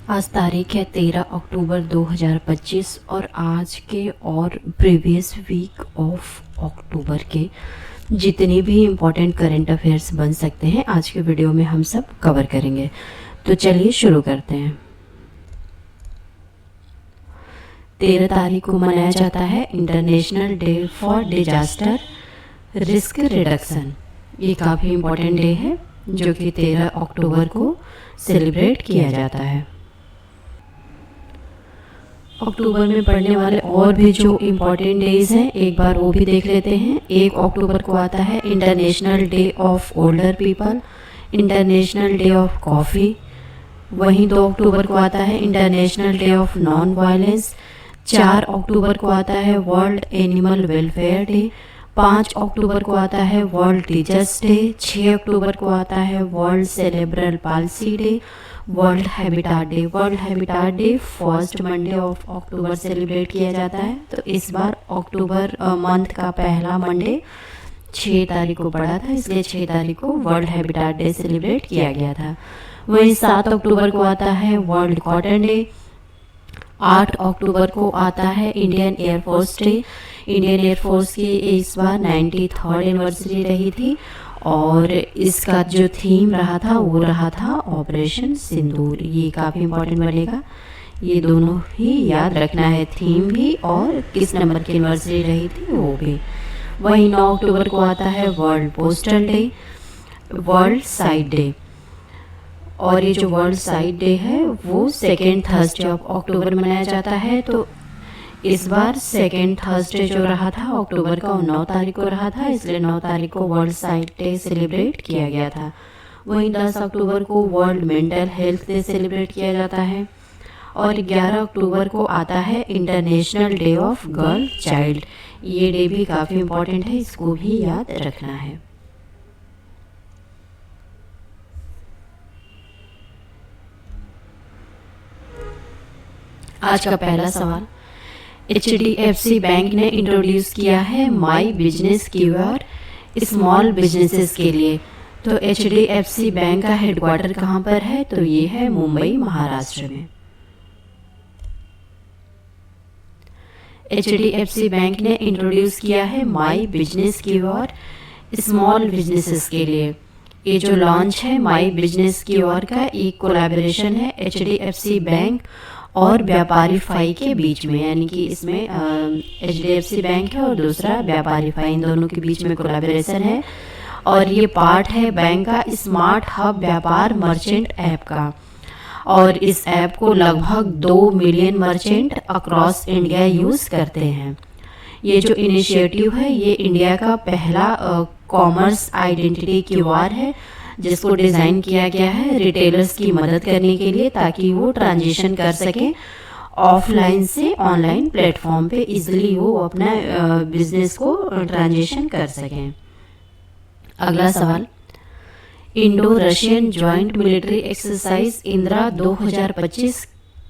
आज तारीख है 13 अक्टूबर 2025 और आज के और प्रीवियस वीक ऑफ अक्टूबर के जितने भी इम्पोर्टेंट करंट अफेयर्स बन सकते हैं आज के वीडियो में हम सब कवर करेंगे। तो चलिए शुरू करते हैं। 13 तारीख को मनाया जाता है international day for disaster risk reduction. ये काफ़ी इम्पोर्टेंट डे है जो कि 13 अक्टूबर को सेलिब्रेट किया जाता है। अक्टूबर में पढ़ने वाले और भी जो इम्पोर्टेंट डेज हैं एक बार वो भी देख लेते हैं। 1 अक्टूबर को आता है international day of older people, international day of coffee. वहीं 2 अक्टूबर को आता है international day of non violence. 4 अक्टूबर को आता है वर्ल्ड एनिमल वेलफेयर डे। 5 अक्टूबर को आता है वर्ल्ड टीचर्स डे। 6 अक्टूबर को आता है world cerebral palsy day, world habitat day. World habitat day first Monday of October celebrate किया जाता है। तो इस बार अक्टूबर मंथ का पहला मंडे 6 तारीख को पड़ा था, इसलिए 6 तारीख को वर्ल्ड हैबिटाट डे सेलिब्रेट किया गया था। वहीं 7 अक्टूबर को आता है वर्ल्ड कॉटन डे। 8 अक्टूबर को आता है Indian air force day. Indian air force की इस बार 93rd एनिवर्सरी रही थी और इसका जो थीम रहा था वो रहा था ऑपरेशन सिंदूर। ये काफ़ी इम्पोर्टेंट बनेगा, ये दोनों ही याद रखना है, थीम भी और किस नंबर की एनिवर्सरी रही थी वो भी। वहीं 9 अक्टूबर को आता है world postal day, world site day. और ये जो वर्ल्ड साइट डे है वो सेकेंड थर्सडे ऑफ अक्टूबर मनाया जाता है। तो इस बार सेकेंड थर्सडे जो रहा था अक्टूबर का 9 तारीख को रहा था, इसलिए 9 तारीख को वर्ल्ड साइट डे सेलिब्रेट किया गया था। वहीं 10 अक्टूबर को world mental health day celebrate किया जाता है और 11 अक्टूबर को आता है international day of girl child. ये डे भी काफ़ी इम्पोर्टेंट है, इसको भी याद रखना है। आज का पहला सवाल, HDFC बैंक ने इंट्रोड्यूस किया है my business QR small businesses के लिए। तो HDFC बैंक का हेडक्वार्टर कहाँ पर है? तो ये है मुंबई महाराष्ट्र में। HDFC बैंक ने इंट्रोड्यूस किया है my business QR small businesses के लिए। ये जो लॉन्च है माई बिजनेस QR का एक कोलैबोरेशन है HDFC बैंक और व्यापारीफाई के बीच में, यानी कि इसमें HDFC बैंक है और दूसरा व्यापारीफाई, इन दोनों के बीच में कोलैबोरेशन है और ये पार्ट है बैंक का स्मार्ट हब व्यापार मर्चेंट ऐप का। और इस ऐप को लगभग 2 million merchant across India use करते हैं। ये जो इनिशिएटिव है ये इंडिया का पहला कॉमर्स आइडेंटिटी QR है जिसको डिज़ाइन किया गया है रिटेलर्स की मदद करने के लिए, ताकि वो ट्रांजिशन कर सकें ऑफलाइन से ऑनलाइन प्लेटफॉर्म पे इजीली वो अपना बिजनेस को ट्रांजिशन कर सकें। अगला सवाल, Indo Russian joint military exercise Indira 2025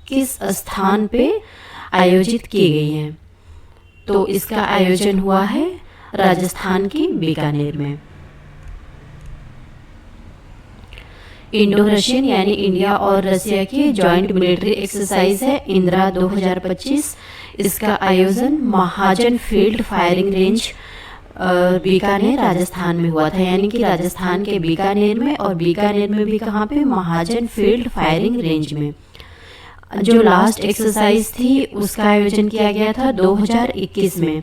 किस स्थान पे आयोजित की गई है? तो इसका आयोजन हुआ है राजस्थान की बीकानेर में। इंडो रशियन यानी इंडिया और रशिया की जॉइंट मिलिट्री एक्सरसाइज है इंदिरा 2025। इसका आयोजन Mahajan field firing range Bikaner Rajasthan में हुआ था, यानी कि राजस्थान के बीकानेर में, और बीकानेर में भी कहाँ पे? महाजन फील्ड फायरिंग रेंज में। जो लास्ट एक्सरसाइज थी उसका आयोजन किया गया था 2021 में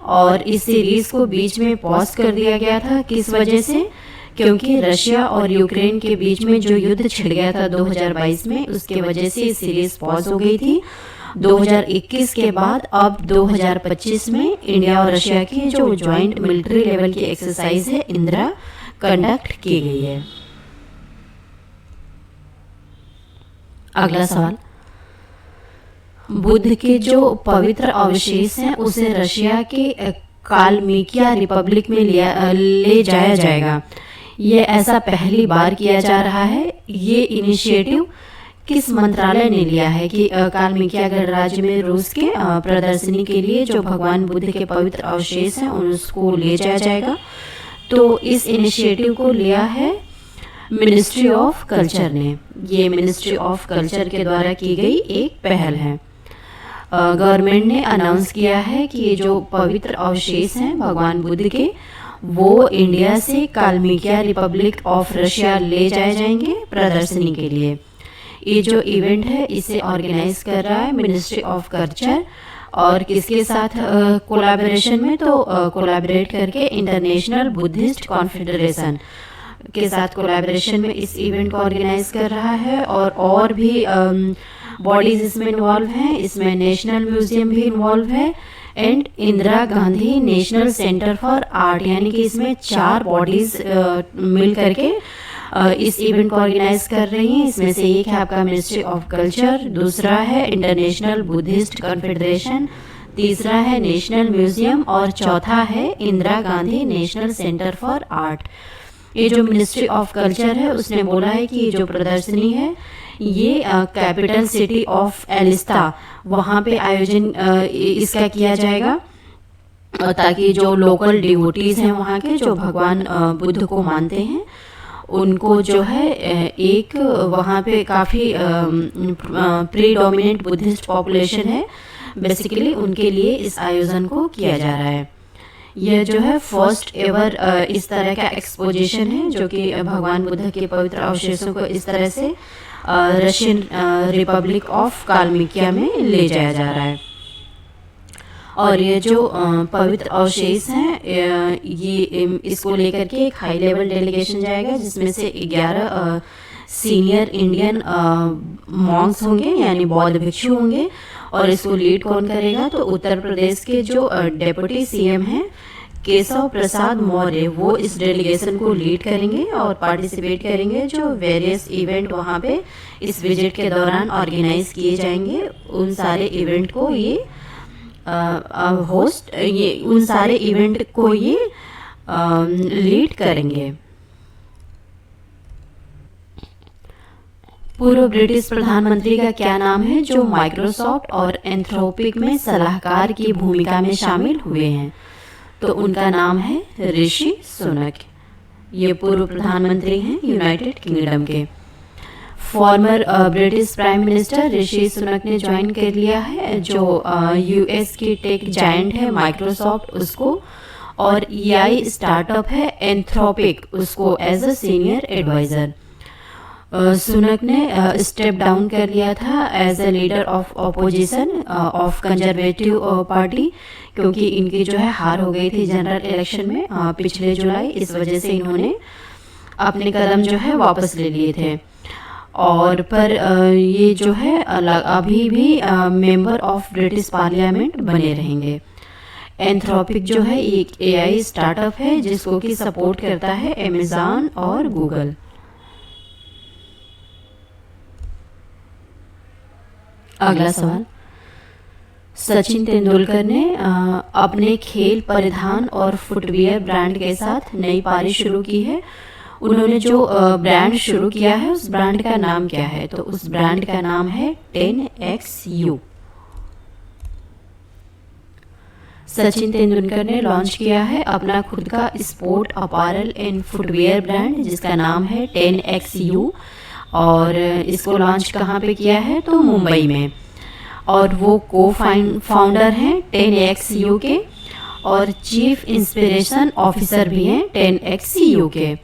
और इस सीरीज को बीच में पॉज कर दिया गया था। किस वजह से? क्योंकि रशिया और यूक्रेन के बीच में जो युद्ध छिड़ गया था 2022 में, उसके वजह से ये सीरीज पॉज हो गई थी 2021 के बाद। अब 2025 में इंडिया और रशिया की जो जॉइंट मिलिट्री लेवल की एक्सरसाइज है इंदिरा कंडक्ट की गई है। अगला सवाल, बुद्ध के जो पवित्र अवशेष हैं उसे रशिया के कालमिकिया रिपब्लिक में ले जाया जाएगा। ये ऐसा पहली बार किया जा रहा है। ये इनिशिएटिव किस मंत्रालय ने लिया है कि कालमिकिया गणराज्य में रूस के प्रदर्शनी के लिए जो भगवान बुद्ध के पवित्र अवशेष हैं उसको ले जाया जाएगा? तो इस इनिशिएटिव को लिया है मिनिस्ट्री ऑफ कल्चर ने। ये मिनिस्ट्री ऑफ कल्चर के द्वारा की गई एक पहल है। गवर्नमेंट ने अनाउंस किया है कि ये जो पवित्र अवशेष हैं भगवान बुद्ध के, वो इंडिया से काल्मिकिया रिपब्लिक ऑफ रशिया ले जाए जाएंगे प्रदर्शनी के लिए। ये जो इवेंट है इसे ऑर्गेनाइज कर रहा है मिनिस्ट्री ऑफ कल्चर, और किसके साथ कोलैबोरेशन में, तो कोलैबोरेट करके इंटरनेशनल बुद्धिस्ट कॉन्फेडरेशन के साथ कोलैबोरेशन में इस इवेंट को ऑर्गेनाइज कर रहा है। और भी बॉडीज इसमें इन्वॉल्व हैं। इसमें नेशनल म्यूजियम भी इन्वॉल्व है and Indira Gandhi national centre for art, यानी कि इसमें 4 बॉडीज मिल करके इस इवेंट को ऑर्गेनाइज कर रही हैं। इसमें से एक है आपका मिनिस्ट्री ऑफ कल्चर, दूसरा है इंटरनेशनल बुद्धिस्ट कॉन्फेडरेशन, तीसरा है नेशनल म्यूजियम और चौथा है Indira Gandhi national centre for art. ये जो मिनिस्ट्री ऑफ कल्चर है उसने बोला है कि जो प्रदर्शनी है ये कैपिटल सिटी ऑफ एलिस्ता वहाँ पे आयोजन इसका किया जाएगा, ताकि जो लोकल डिवोटीज हैं वहाँ के, जो भगवान बुद्ध को मानते हैं, उनको जो है एक वहाँ पे काफ़ी प्रीडोमिनेंट बुद्धिस्ट पॉपुलेशन है, बेसिकली उनके लिए इस आयोजन को किया जा रहा है। यह जो है फर्स्ट एवर इस तरह का एक्सपोजिशन है जो कि भगवान बुद्ध के पवित्र अवशेषों को इस तरह से रशियन रिपब्लिक ऑफ काल्मिकिया में ले जाया जा रहा है। और ये जो पवित्र अवशेष हैं ये इसको लेकर के एक हाई लेवल डेलीगेशन जाएगा, जिसमें से 11 सीनियर इंडियन मॉन्क्स होंगे, यानी बौद्ध भिक्षु होंगे। और इसको लीड कौन करेगा, तो उत्तर प्रदेश के जो डेप्यूटी सीएम हैं केशव प्रसाद मौर्य, वो इस डेलीगेशन को लीड करेंगे और पार्टिसिपेट करेंगे। जो वेरियस इवेंट वहाँ पे इस विजिट के दौरान ऑर्गेनाइज किए जाएंगे, उन सारे इवेंट को ये उन सारे इवेंट को ये लीड करेंगे। पूर्व ब्रिटिश प्रधानमंत्री का क्या नाम है जो माइक्रोसॉफ्ट और एंथ्रोपिक में सलाहकार की भूमिका में शामिल हुए हैं, तो उनका नाम है ऋषि सुनक। ये पूर्व प्रधानमंत्री हैं यूनाइटेड किंगडम के। Farmer British prime minister Rishi Sunak ने ज्वाइन कर लिया है जो यूएस की टेक जायंट है माइक्रोसॉफ्ट उसको, और एआई स्टार्टअप है एंथ्रोपिक उसको as a senior advisor. Sunak ने स्टेप डाउन कर लिया था as a leader of opposition of Conservative Party, क्योंकि इनकी जो है हार हो गई थी जनरल इलेक्शन में पिछले जुलाई, इस वजह से इन्होंने अपने कदम जो है वापस ले लिए थे। और पर ये जो है अभी भी मेंबर ऑफ ब्रिटिश पार्लियामेंट बने रहेंगे। एंथ्रोपिक जो है एक एआई स्टार्टअप है जिसको कि सपोर्ट करता है अमेज़न और गूगल। अगला सवाल, सचिन तेंदुलकर ने अपने खेल परिधान और फुटवियर ब्रांड के साथ नई पारी शुरू की है। उन्होंने जो ब्रांड शुरू किया है उस ब्रांड का नाम क्या है, तो उस ब्रांड का नाम है 10XU। सचिन तेंदुलकर ने लॉन्च किया है अपना खुद का sport apparel and footwear brand जिसका नाम है 10XU, और इसको लॉन्च कहाँ पे किया है, तो मुंबई में। और वो फाउंडर हैं 10XU के और चीफ इंस्पिरेशन ऑफिसर भी हैं 10XU के।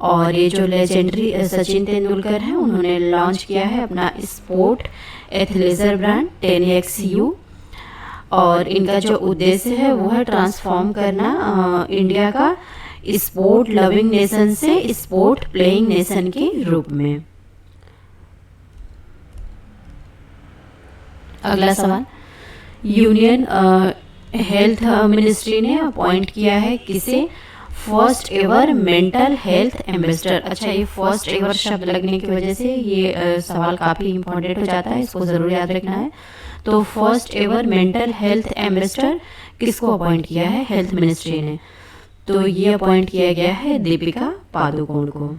और ये जो लेजेंडरी सचिन तेंदुलकर हैं उन्होंने लॉन्च किया है अपना स्पोर्ट एथलेजर ब्रांड 10XU, और इनका जो उद्देश्य है वो है ट्रांसफॉर्म करना इंडिया का स्पोर्ट लविंग नेशन से स्पोर्ट प्लेइंग नेशन के रूप में। अगला सवाल, यूनियन हेल्थ मिनिस्ट्री ने अपॉइंट किया है किसे first ever mental health ambassador. अच्छा, ये फर्स्ट एवर शब्द लगने की वजह से ये सवाल काफ़ी इंपॉर्टेंट हो जाता है, इसको ज़रूर याद रखना है। तो first ever mental health ambassador किसको अपॉइंट किया है हेल्थ मिनिस्ट्री ने, तो ये अपॉइंट किया गया है दीपिका पादुकोण को।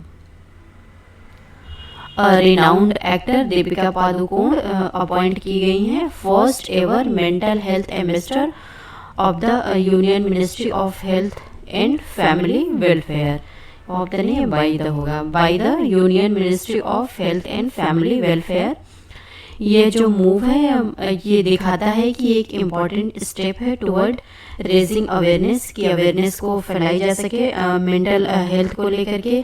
Renowned actor Deepika Padukone appoint की गई हैं first ever mental health ambassador of the Union Ministry of Health and Family Welfare. Of the नहीं बाई द होगा, by the Union Ministry of Health and Family Welfare. ये जो मूव है ये दिखाता है कि एक इम्पॉर्टेंट स्टेप है टुवर्ड रेजिंग अवेयरनेस, कि अवेयरनेस को फैलाई जा सके मेंटल हेल्थ को लेकर के।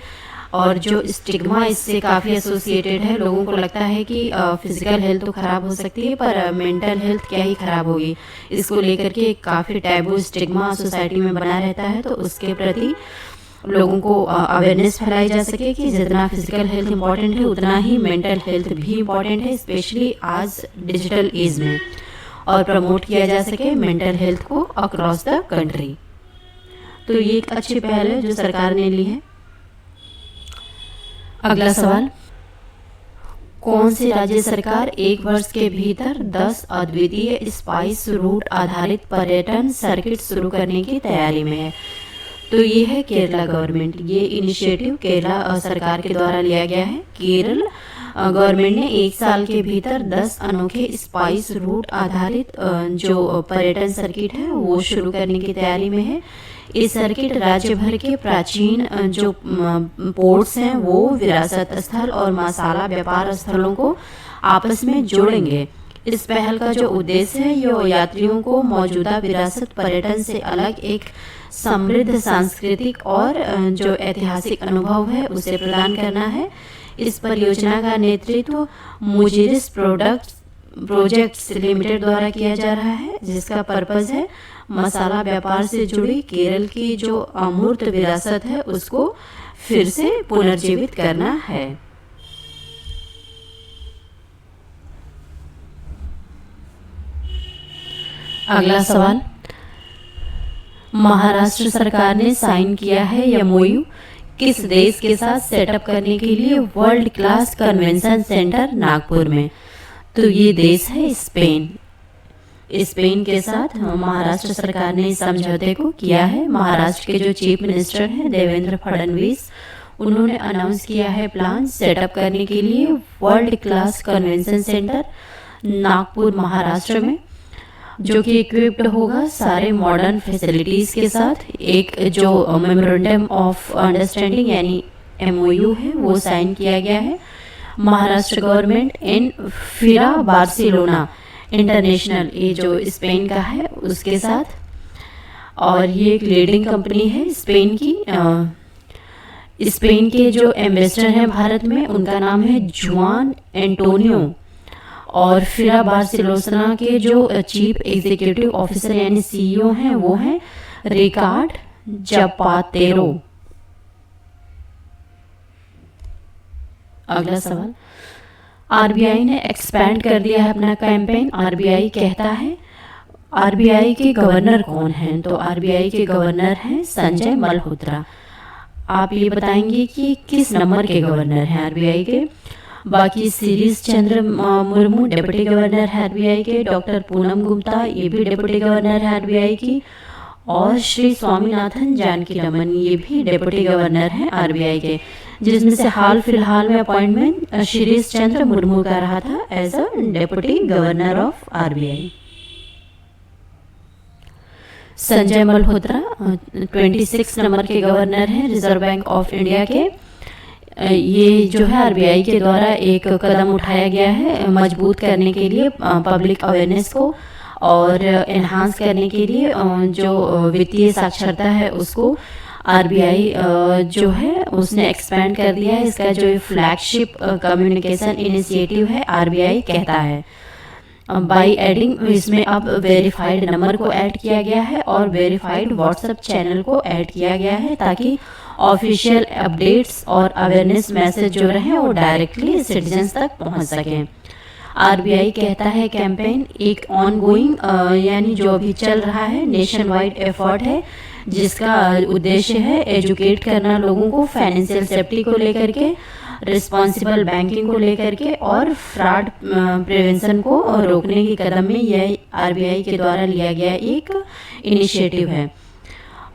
और जो स्टिग्मा इससे काफ़ी एसोसिएटेड है, लोगों को लगता है कि फिजिकल हेल्थ तो ख़राब हो सकती है पर मेंटल हेल्थ क्या ही ख़राब होगी, इसको लेकर के काफ़ी टैबू स्टिग्मा सोसाइटी में बना रहता है। तो उसके प्रति लोगों को अवेयरनेस फैलाई जा सके कि जितना फिजिकल हेल्थ इंपॉर्टेंट है उतना ही मेंटल हेल्थ भी इम्पॉर्टेंट है, स्पेशली आज डिजिटल एज में, और प्रमोट किया जा सके मेंटल हेल्थ को अक्रॉस द कंट्री। तो ये एक अच्छी पहल है जो सरकार ने ली है। अगला सवाल, कौन सी राज्य सरकार 1 वर्ष के भीतर 10 अद्वितीय स्पाइस रूट आधारित पर्यटन सर्किट शुरू करने की तैयारी में है? तो ये है केरला गवर्नमेंट। ये इनिशिएटिव केरला सरकार के द्वारा लिया गया है। केरल गवर्नमेंट ने 1 साल के भीतर 10 अनोखे स्पाइस रूट आधारित जो पर्यटन सर्किट है वो शुरू करने की तैयारी में है। इस सर्किट राज्य भर के प्राचीन जो पोर्ट्स हैं वो विरासत स्थल और मसाला व्यापार स्थलों को आपस में जोड़ेंगे। इस पहल का जो उद्देश्य है ये यात्रियों को मौजूदा विरासत पर्यटन से अलग एक समृद्ध सांस्कृतिक और जो ऐतिहासिक अनुभव है उसे प्रदान करना है। इस परियोजना का नेतृत्व मुजिरिस प्रोजेक्ट्स लिमिटेड द्वारा किया जा रहा है, जिसका पर्पस है मसाला व्यापार से जुड़ी केरल की जो अमूर्त विरासत है उसको फिर से पुनर्जीवित करना है। अगला सवाल, महाराष्ट्र सरकार ने साइन किया है एमओयू किस देश के साथ सेटअप करने के लिए world class convention centre Nagpur में? तो ये देश है स्पेन। स्पेन के साथ महाराष्ट्र सरकार ने इस समझौते को किया है। महाराष्ट्र के जो चीफ मिनिस्टर हैं देवेंद्र फडणवीस, उन्होंने अनाउंस किया है प्लान सेटअप करने के लिए world class convention centre Nagpur Maharashtra में, जो कि इक्विप्ड होगा सारे मॉडर्न फैसिलिटीज़ के साथ। एक जो मेमोरेंडम ऑफ अंडरस्टैंडिंग यानी एमओयू है वो साइन किया गया है महाराष्ट्र गवर्नमेंट इन फिरा बार्सिलोना इंटरनेशनल, ये जो स्पेन का है उसके साथ। और ये एक लीडिंग कंपनी है स्पेन की। स्पेन के जो एम्बेसडर हैं भारत में उनका नाम है जुआन एंटोनियो, और फिरा बार्सिलोना के जो चीफ एग्जीक्यूटिव ऑफिसर यानी सीईओ हैं वो हैं रिकार्ड जापातेरो। अगला सवाल, आरबीआई ने एक्सपैंड कर दिया है अपना कैंपेन। आरबीआई कहता है, आरबीआई के गवर्नर कौन हैं? तो आरबीआई के गवर्नर हैं संजय मल्होत्रा। आप ये बताएंगे कि किस नंबर के गवर्नर हैं आरबीआई के? बाकी शिरीष चंद्र मुर्मू डिप्टी गवर्नर है आरबीआई के, डॉक्टर पूनम गुप्ता ये भी डिप्टी गवर्नर है आरबीआई की, और श्री स्वामीनाथन जानकी रमन ये भी डिप्टी गवर्नर हैं आरबीआई के, जिसमें से हाल फिलहाल में अपॉइंटमेंट शिरीष चंद्र मुर्मू का रहा था as a deputy governor of RBI. Sanjay Malhotra 26 number के गवर्नर हैं रिजर्व बैंक ऑफ इंडिया के। ये जो है आरबीआई के द्वारा एक कदम उठाया गया है मजबूत करने के लिए पब्लिक अवेयरनेस को, और एनहांस करने के लिए जो वित्तीय साक्षरता है उसको आरबीआई जो है उसने एक्सपेंड कर दिया है। इसका जो फ्लैगशिप कम्युनिकेशन इनिशिएटिव है आरबीआई कहता है, बाई एडिंग इसमें अब वेरीफाइड नंबर को ऐड किया गया है और वेरीफाइड व्हाट्सएप चैनल को ऐड किया गया है, ताकि ऑफिशियल अपडेट्स और अवेयरनेस मैसेज जो रहे वो डायरेक्टली सिटीजन्स तक पहुंच सकें। आरबीआई कहता है कैंपेन एक ऑनगोइंग यानी जो अभी चल रहा है नेशन वाइड एफर्ट है, जिसका उद्देश्य है एजुकेट करना लोगों को फाइनेंशियल सेफ्टी को लेकर के, रिस्पॉन्सिबल बैंकिंग को लेकर के, और फ्रॉड प्रिवेंशन को रोकने के कदम में यह आरबीआई के द्वारा लिया गया एक इनिशिएटिव है।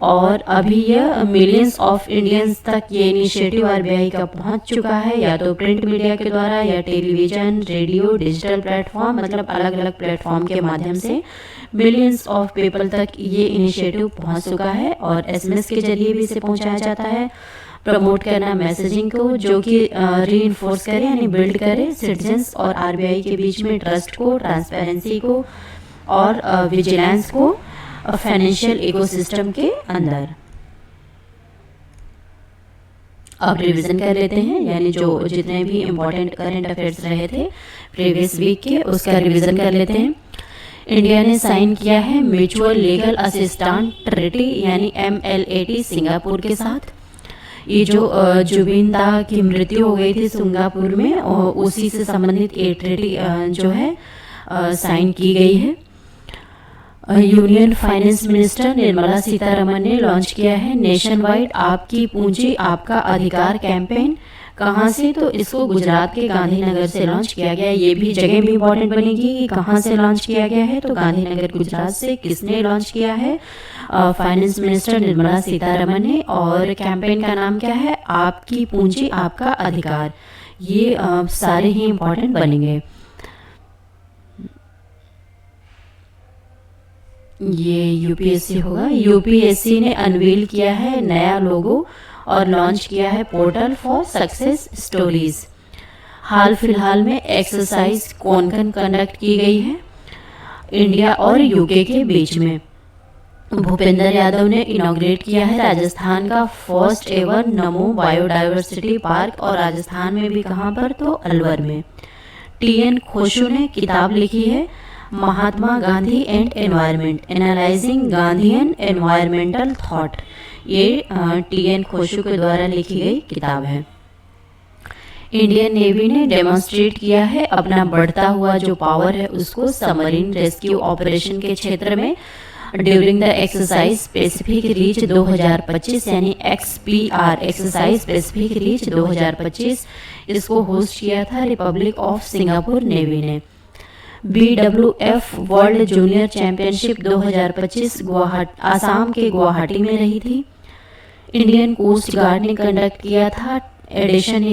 और अभी यह मिलियंस ऑफ इंडियंस तक ये इनिशिएटिव आरबीआई का पहुंच चुका है, या तो प्रिंट मीडिया के द्वारा या टेलीविजन, रेडियो, डिजिटल प्लेटफॉर्म, मतलब अलग अलग प्लेटफॉर्म के माध्यम से मिलियंस ऑफ पीपल तक ये इनिशिएटिव पहुंच चुका है, और एसएमएस के जरिए भी इसे पहुंचाया जाता है। प्रमोट करना मैसेजिंग को जो कि रीइंफोर्स करे यानी बिल्ड करे सिटीजन्स और आरबीआई के बीच में ट्रस्ट को, ट्रांसपेरेंसी को और विजिलेंस को फाइनेंशियल इकोसिस्टम के अंदर। अब रिवीजन कर लेते हैं, यानी जो जितने भी इम्पोर्टेंट करंट अफेयर्स रहे थे प्रीवियस वीक के उसका रिवीजन कर लेते हैं। इंडिया ने साइन किया है म्यूचुअल लीगल असिस्टेंस ट्रीटी यानी MLAT सिंगापुर के साथ। ये जो जुबिन दा की मृत्यु हो गई थी सिंगापुर में और उसी से संबंधित ये ट्रीटी जो है साइन की गई है। Union finance minister Nirmala Sitharaman ने लॉन्च किया है नेशन वाइड आपकी पूंजी आपका अधिकार कैंपेन। कहाँ से, तो इसको गुजरात के गांधीनगर से लॉन्च किया गया। ये भी जगह भी इंपॉर्टेंट बनेगी कि कहाँ से लॉन्च किया गया है, तो गांधीनगर गुजरात से। किसने लॉन्च किया है? फाइनेंस मिनिस्टर निर्मला सीतारमण ने। और कैंपेन का नाम क्या है? आपकी पूंजी आपका अधिकार। ये सारे ही इंपॉर्टेंट बनेंगे। ये यूपीएससी होगा। यूपीएससी ने अनवील किया है नया लोगो और लॉन्च किया है पोर्टल फॉर सक्सेस स्टोरीज। हाल फिलहाल में एक्सरसाइज कोनकन कंडक्ट की गई है इंडिया और यूके के बीच में। भूपेंद्र यादव ने इनॉग्रेट किया है राजस्थान का फर्स्ट एवर नमो बायोडाइवर्सिटी पार्क, और राजस्थान में भी कहाँ पर, तो अलवर में। TN खोशू ने किताब लिखी है Mahatma Gandhi and environment, analysing Gandhian environmental thought. ये TN खोशू के द्वारा लिखी गई किताब है। इंडियन नेवी ने डेमोन्स्ट्रेट किया है अपना बढ़ता हुआ जो पावर है उसको सबमरीन रेस्क्यू ऑपरेशन के क्षेत्र में during the exercise Pacific reach 2025 यानी XPR एक्सरसाइज पैसिफिक रीच 2025। इसको होस्ट किया था रिपब्लिक ऑफ सिंगापुर नेवी ने। BWF world junior championship 2025 Assam के गुवाहाटी में रही थी। इंडियन कोस्ट गार्ड ने कंडक्ट किया था। एडिशन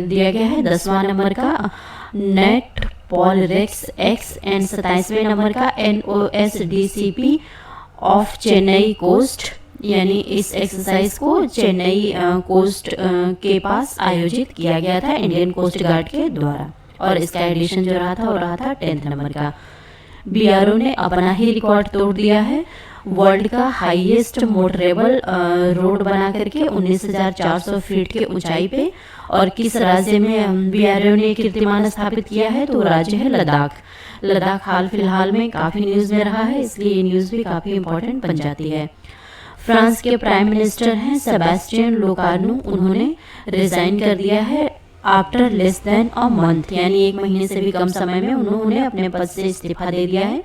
दिया गया है 10वां नंबर का NATPOLREX X and 27वें नंबर का NOSDCP ऑफ चेन्नई कोस्ट, यानी इस एक्सरसाइज को चेन्नई कोस्ट के पास आयोजित किया गया था इंडियन कोस्ट गार्ड के द्वारा। और इसका एडिशन जो रहा था वो रहा था 10th नंबर का। BRO ने अपना ही रिकॉर्ड तोड़ दिया है। वर्ल्ड का हाईएस्ट मोटरेबल रोड बना करके 19,400 फीट के ऊंचाई पे। और किस राज्य में BRO ने कीर्तिमान स्थापित किया है, तो राज्य है लद्दाख। लद्दाख हाल फिलहाल में काफ़ी न्यूज़ में रहा है, इसलिए ये न्यूज़ भी काफ़ी इंपॉर्टेंट बन जाती है। फ्रांस के प्राइम मिनिस्टर हैं सेबेस्टियन लोकार्नो, उन्होंने रिजाइन कर दिया है after less than a month, यानी 1 महीने से भी कम समय में उन्होंने अपने पद से इस्तीफा दे दिया है।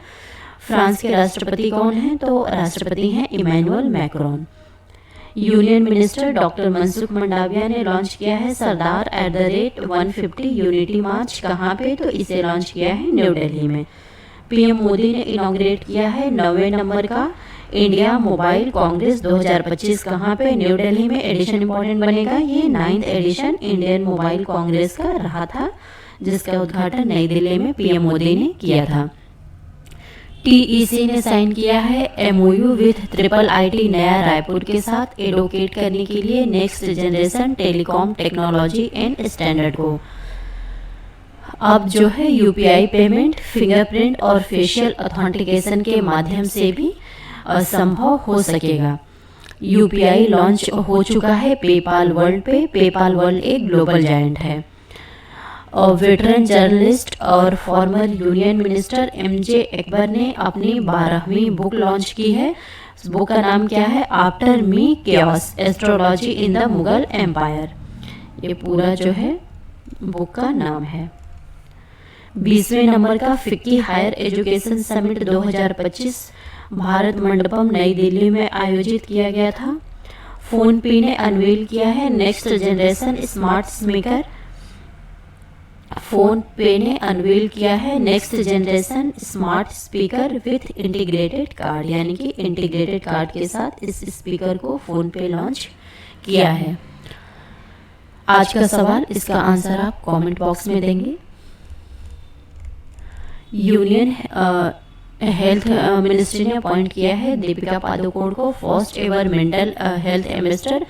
फ्रांस के राष्ट्रपति कौन हैं, तो राष्ट्रपति हैं Emmanuel Macron. Union minister doctor Mansukh Mandaviya ने लॉन्च किया है सरदार @150 यूनिटी मार्च। कहाँ पे, तो इसे लॉन्च किया है न्यू दिल्ली में। PM मोदी ने इनॉग्रेट किया है 9वें नंबर का इंडिया मोबाइल कांग्रेस 2025। कहाँ पे, न्यू दिल्ली में। एडिशन इंपॉर्टेंट बनेगा, ये 9th addition Indian mobile Congress का रहा था, जिसका उद्घाटन नई दिल्ली में PM मोदी ने किया था। TEC ने साइन किया है MOU विथ IIIT नया रायपुर के साथ एडवोकेट करने के लिए next generation telecom technology and standard को। अब जो है UPI पेमेंट फिंगरप्रिंट और फेशियल ऑथेंटिकेशन के माध्यम से भी संभव हो सकेगा। UPI लॉन्च हो चुका है पेपाल वर्ल्ड पे। पेपाल वर्ल्ड एक ग्लोबल जायंट है। और वेटरन जर्नलिस्ट और former union minister MJ Akbar ने अपनी 12वीं बुक लॉन्च की है। इस बुक का नाम क्या है? After Me Chaos Astrology in the Mughal Empire. ये पूरा जो है बुक का नाम है। 20वें नंबर का FICCI higher education summit 2025 Bharat Mandapam Nai Delhi में आयोजित किया गया था। फोन पे ने अनवील किया है next generation smart speaker. Phone पे ने अनवील किया है next generation smart speaker with integrated card, यानी कि इंटीग्रेटेड कार्ड के साथ इस स्पीकर को फोन पे लॉन्च किया है। आज का सवाल, इसका आंसर आप कमेंट बॉक्स में देंगे। यूनियन हेल्थ मिनिस्ट्री ने अपॉइंट किया है दीपिका पादुकोण को first ever mental health ambassador.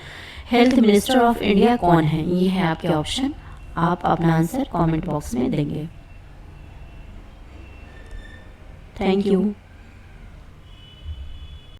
Health minister of India कौन है? ये है आपके ऑप्शन। आप अपना आंसर कमेंट बॉक्स में देंगे। Thank you.